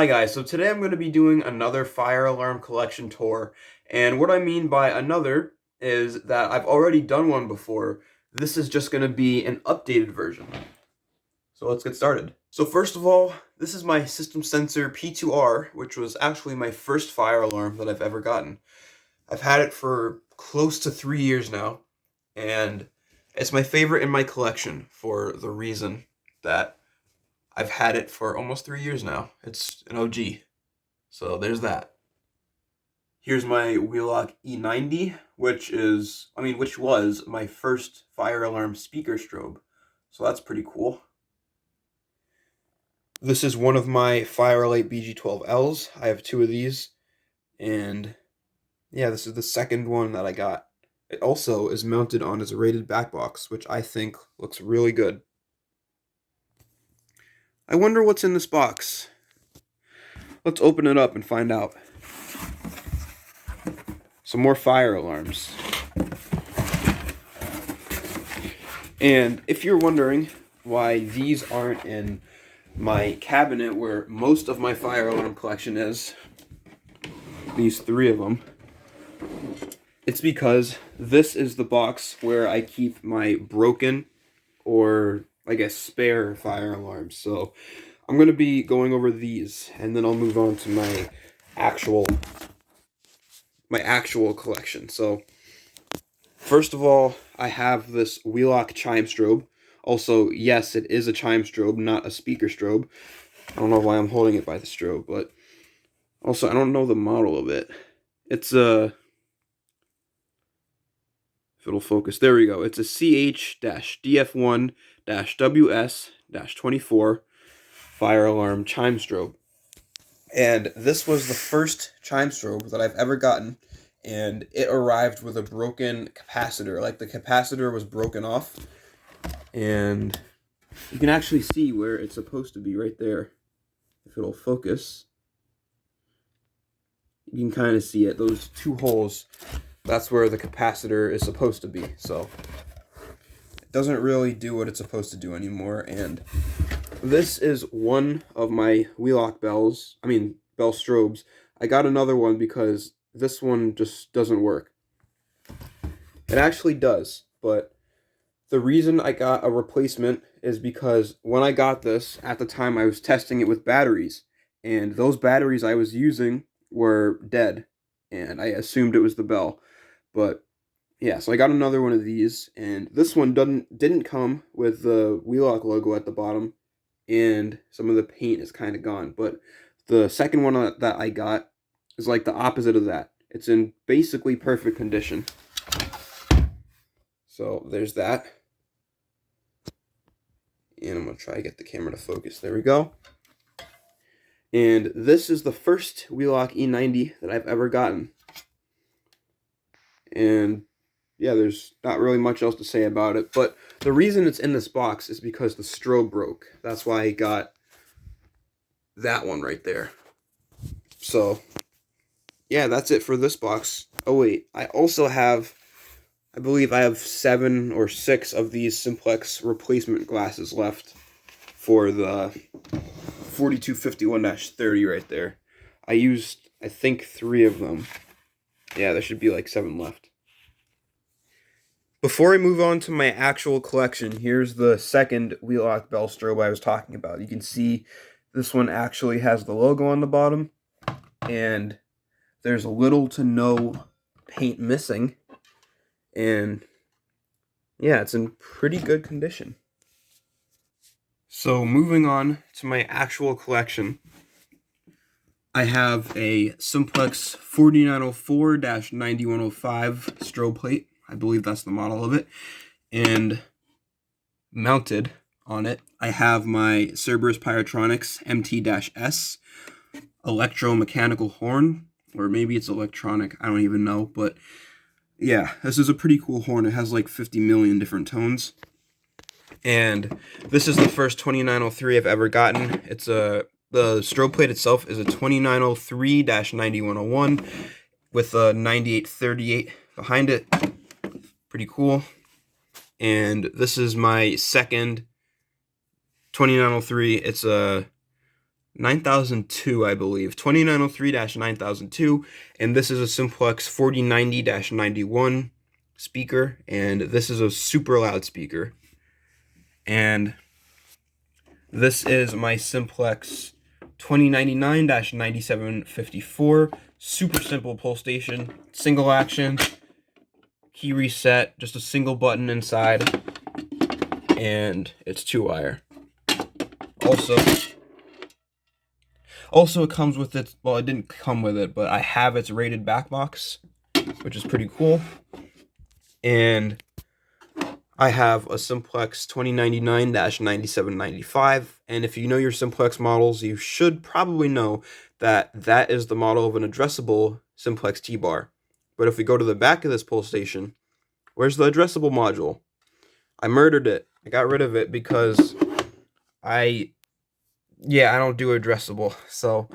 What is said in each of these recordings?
Hi guys, so today I'm going to be doing another fire alarm collection tour, and what I mean by another is that I've already done one before. This is just going to be an updated version. So let's get started. So first of all, this is my system sensor P2R, which was actually my first fire alarm that I've ever gotten. I've had it for close to 3 years now, and it's my favorite in my collection for the reason that I've had it for almost 3 years now. It's an OG. So there's that. Here's my Wheelock E90, which was my first fire alarm speaker strobe. So that's pretty cool. This is one of my Firelight BG12Ls. I have two of these. And yeah, this is the second one that I got. It also is mounted on its rated back box, which I think looks really good. I wonder what's in this box. Let's open it up and find out. Some more fire alarms. And if you're wondering why these aren't in my cabinet where most of my fire alarm collection is, these three of them, it's because this is the box where I keep my broken or I guess spare fire alarms. So I'm going to be going over these and then I'll move on to my actual collection. So first of all, I have this Wheelock chime strobe. Also, yes, it is a chime strobe, not a speaker strobe. I don't know why I'm holding it by the strobe, but also I don't know the model of it. It's a, if it'll focus, there we go. It's a CH-DF1-WS-24 fire alarm chime strobe. And this was the first chime strobe that I've ever gotten, and it arrived with a broken capacitor. Like, the capacitor was broken off, and you can actually see where it's supposed to be right there. If it'll focus, you can kind of see it. Those two holes, that's where the capacitor is supposed to be. So it doesn't really do what it's supposed to do anymore, and this is one of my Wheelock bell strobes. I got another one because this one just doesn't work. It actually does, but the reason I got a replacement is because when I got this, at the time I was testing it with batteries, and those batteries I was using were dead, and I assumed it was the bell. But yeah, so I got another one of these, and this one didn't come with the Wheelock logo at the bottom, and some of the paint is kind of gone. But the second one that I got is like the opposite of that. It's in basically perfect condition. So there's that. And I'm going to try to get the camera to focus. There we go. And this is the first Wheelock E90 that I've ever gotten. And yeah, there's not really much else to say about it. But the reason it's in this box is because the strobe broke. That's why I got that one right there. So yeah, that's it for this box. Oh wait, I also have, I believe I have 7 or 6 of these Simplex replacement glasses left for the 4251-30 right there. I used, I think, 3 of them. Yeah, there should be like 7 left. Before I move on to my actual collection, here's the second Wheelock bell strobe I was talking about. You can see this one actually has the logo on the bottom, and there's little to no paint missing. And yeah, it's in pretty good condition. So moving on to my actual collection, I have a Simplex 4904-9105 strobe plate. I believe that's the model of it. And mounted on it, I have my Cerberus Pyrotronics MT-S electromechanical horn, or maybe it's electronic, I don't even know, but yeah, this is a pretty cool horn. It has like 50 million different tones. And this is the first 2903 I've ever gotten. It's the strobe plate itself is a 2903-9101 with a 9838 behind it. Pretty cool. And this is my second 2903. It's a 9002, I believe. 2903-9002, and this is a Simplex 4090-91 speaker, and this is a super loud speaker. And this is my Simplex 2099-9754, super simple pull station, single action, key reset, just a single button inside, and it's 2-wire. Also, it comes with its, well, it didn't come with it, but I have its rated back box, which is pretty cool. And I have a Simplex 2099-9795, and if you know your Simplex models, you should probably know that that is the model of an addressable Simplex T-bar. But if we go to the back of this pull station, where's the addressable module? I murdered it. I got rid of it because I don't do addressable. So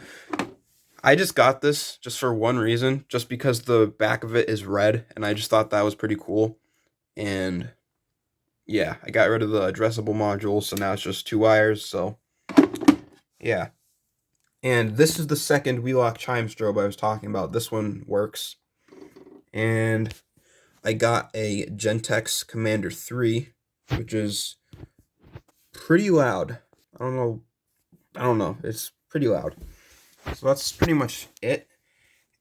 I just got this just for one reason, just because the back of it is red, and I just thought that was pretty cool. And yeah, I got rid of the addressable module, so now it's just 2 wires, so yeah. And this is the second Wheelock chime strobe I was talking about. This one works. And I got a Gentex Commander 3, which is pretty loud. I don't know. It's pretty loud. So that's pretty much it.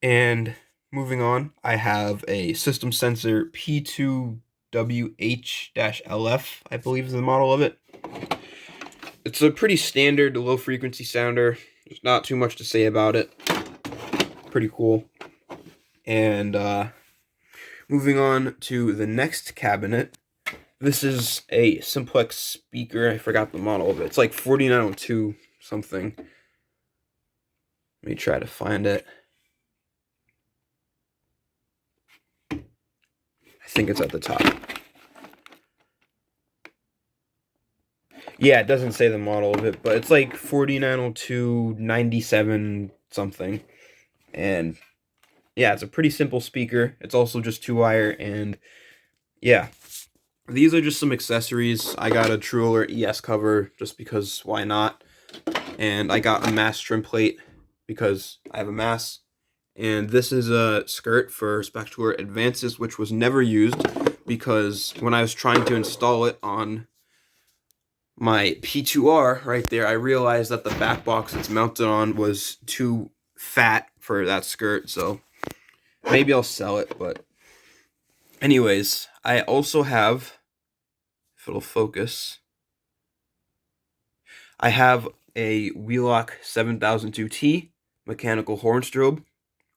And moving on, I have a System Sensor P2WH-LF, I believe is the model of it. It's a pretty standard low frequency sounder. There's not too much to say about it. Pretty cool. And moving on to the next cabinet. This is a Simplex speaker. I forgot the model of it. It's like 4902 something. Let me try to find it. I think it's at the top. Yeah, it doesn't say the model of it, but it's like 4902-97 something. And yeah, it's a pretty simple speaker. It's also just 2-wire, and yeah. These are just some accessories. I got a True Alert ES cover just because why not? And I got a mass trim plate because I have a mass. And this is a skirt for Spectacular Advances, which was never used because when I was trying to install it on my P2R right there, I realized that the back box it's mounted on was too fat for that skirt, so maybe I'll sell it. But anyways, I also have, if it'll focus, I have a Wheelock 7002T mechanical horn strobe,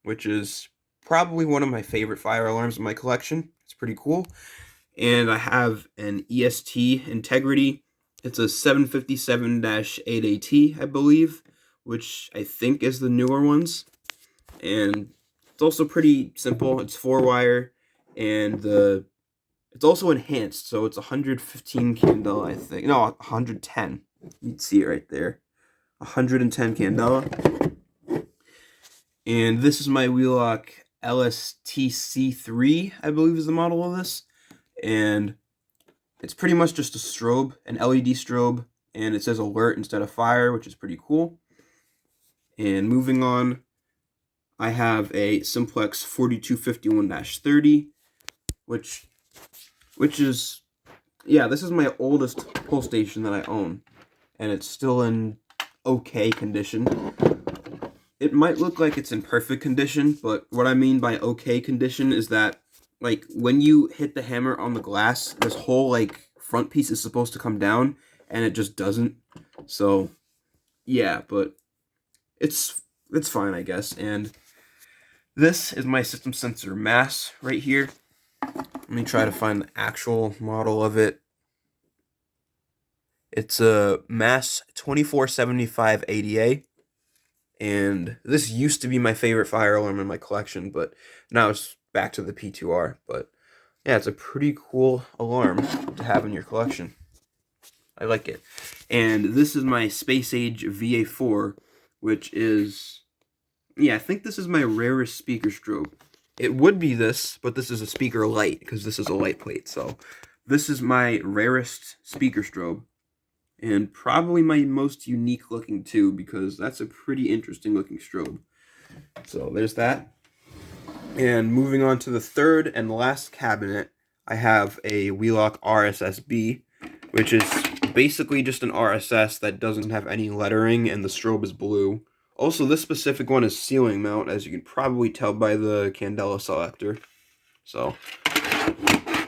which is probably one of my favorite fire alarms in my collection. It's pretty cool. And I have an EST Integrity. It's a 757-8AT, I believe, which I think is the newer ones. And it's also pretty simple. It's 4-wire, and it's also enhanced, so it's 115 candela, I think. No, 110. You'd see it right there. 110 candela. And this is my Wheelock LSTC3, I believe is the model of this. And it's pretty much just a strobe, an LED strobe, and it says alert instead of fire, which is pretty cool. And moving on, I have a Simplex 4251-30, which is, yeah, this is my oldest pull station that I own, and it's still in okay condition. It might look like it's in perfect condition, but what I mean by okay condition is that, like, when you hit the hammer on the glass, this whole, like, front piece is supposed to come down, and it just doesn't. So, yeah, but it's fine, I guess. And this is my System Sensor mass right here. Let me try to find the actual model of it. It's a mass 2475 ADA. And this used to be my favorite fire alarm in my collection, but now it's back to the P2R. But yeah, it's a pretty cool alarm to have in your collection. I like it. And this is my Space Age VA4, which is, yeah, I think this is my rarest speaker strobe. It would be this, but this is a speaker light because this is a light plate. So this is my rarest speaker strobe. and probably my most unique looking too, because that's a pretty interesting looking strobe. So there's that. And moving on to the third and last cabinet, I have a Wheelock RSSB, which is basically just an RSS that doesn't have any lettering and the strobe is blue. Also, this specific one is ceiling mount, as you can probably tell by the candela selector. So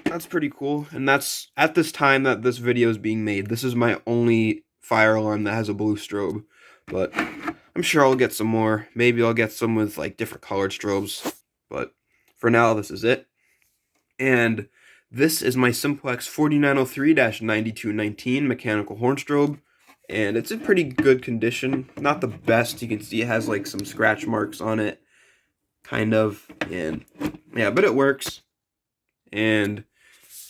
that's pretty cool. And that's, at this time that this video is being made, this is my only fire alarm that has a blue strobe. But I'm sure I'll get some more. Maybe I'll get some with like different colored strobes. But for now, this is it. And this is my Simplex 4903-9219 mechanical horn strobe. And it's in pretty good condition. Not the best. You can see it has like some scratch marks on it. Kind of. And yeah, but it works. And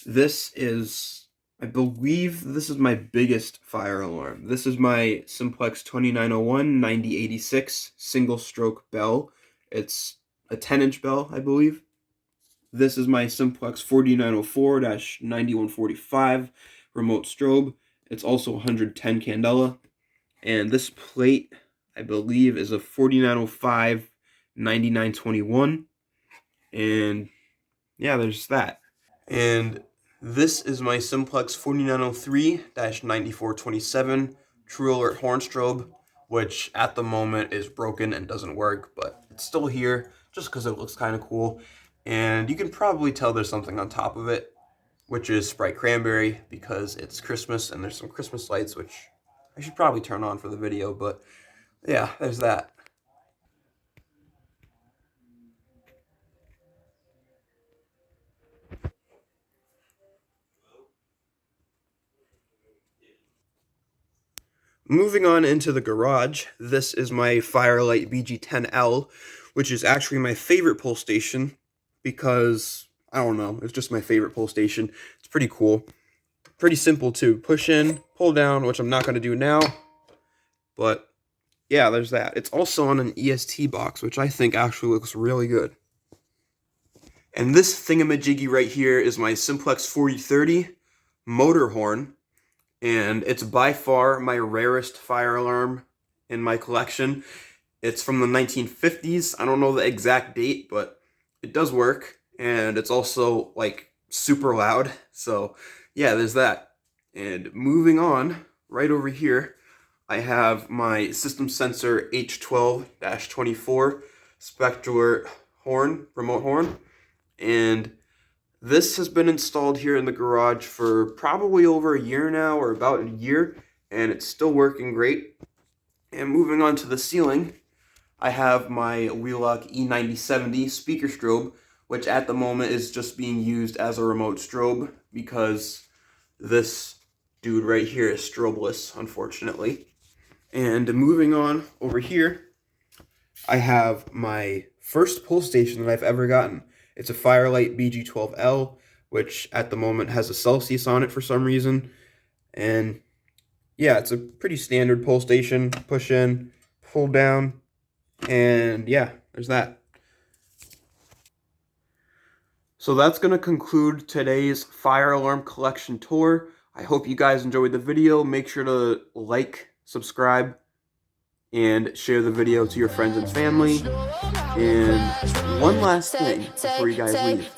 this is, I believe this is my biggest fire alarm. This is my Simplex 2901-9086 single stroke bell. It's a 10-inch bell, I believe. This is my Simplex 4904-9145 remote strobe. It's also 110 candela. And this plate, I believe, is a 4905-9921. And yeah, there's that. And this is my Simplex 4903-9427 True Alert horn strobe, which at the moment is broken and doesn't work, but it's still here just because it looks kind of cool. And you can probably tell there's something on top of it, which is Sprite Cranberry, because it's Christmas and there's some Christmas lights, which I should probably turn on for the video, but yeah, there's that. Moving on into the garage, this is my Firelight BG10L, which is actually my favorite pull station because, I don't know, it's just my favorite pull station. It's pretty cool. Pretty simple too. Push in, pull down, which I'm not going to do now, but yeah, there's that. It's also on an EST box, which I think actually looks really good. And this thingamajiggy right here is my Simplex 4030 motor horn. And it's by far my rarest fire alarm in my collection. It's from the 1950s. I don't know the exact date, but it does work. And it's also, like, super loud. So, yeah, there's that. And moving on, right over here, I have my System Sensor H12-24 Spectral horn, remote horn. And this has been installed here in the garage for probably over a year now, or about a year, and it's still working great. And moving on to the ceiling, I have my Wheelock E9070 speaker strobe, which at the moment is just being used as a remote strobe because this dude right here is strobeless, unfortunately. And moving on over here, I have my first pull station that I've ever gotten. It's a Firelight BG12L, which at the moment has a Celsius on it for some reason. And yeah, it's a pretty standard pull station. Push in, pull down, and yeah, there's that. So that's going to conclude today's fire alarm collection tour. I hope you guys enjoyed the video. Make sure to like, subscribe, and share the video to your friends and family. And one last thing before you guys leave.